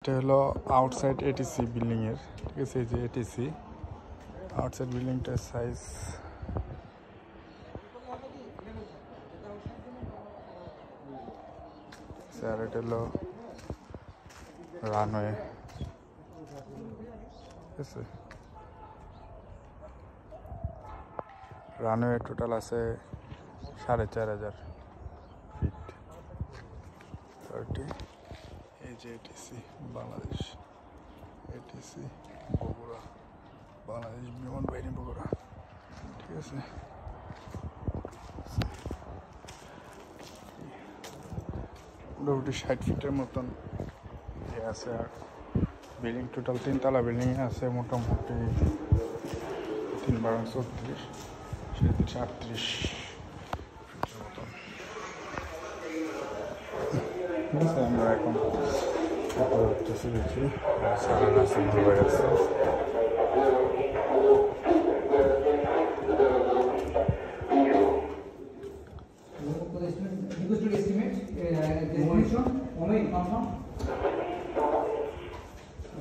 এটা হলো outside ATC building এর, ঠিক আছে। এই যে এটিসি আউটসাইড বিল্ডিংটার সাইজ স্যার। এটা হলো রানওয়ে, ঠিক আছে। রানওয়ে টোটাল আছে 4500 ফিট। এই যে এটিসি বাংলাদেশ, এটিসি বগুড়া, বাংলাদেশ বিমান বাহিনী বগুড়া, ঠিক আছে। মোটামুটি 60 ফিটের মতন আছে। আর বিল্ডিং টোটাল 3 তলা বিল্ডিং আছে, মোটামুটি 3×34 38 ফিটের মতন, ঠিক আছে। আমরা এখন উঠতেছি, দেখি সারা আছে ঘুরে গেছে।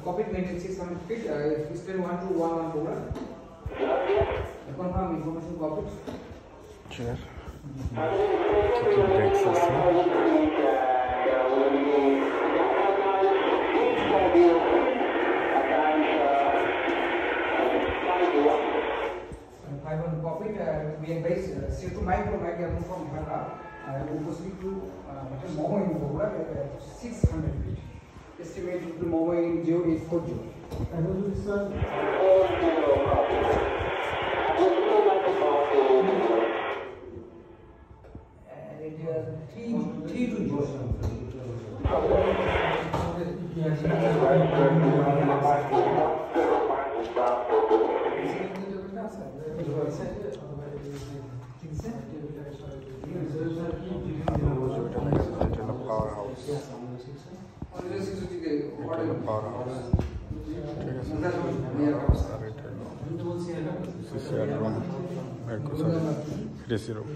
Copy maintain 600 feet. Explain 1 to 1 program. Confirm information copied. Sure. Breaks us. 500 copied. We advise C2 micro from Dhaka. We proceed to Momo in Bogura 600 feet. Estimate to Momo in 0840. And it is 3 to 0. Power house, power house, ঠিক আছে। আর এটা হলো CCR room, ATC room.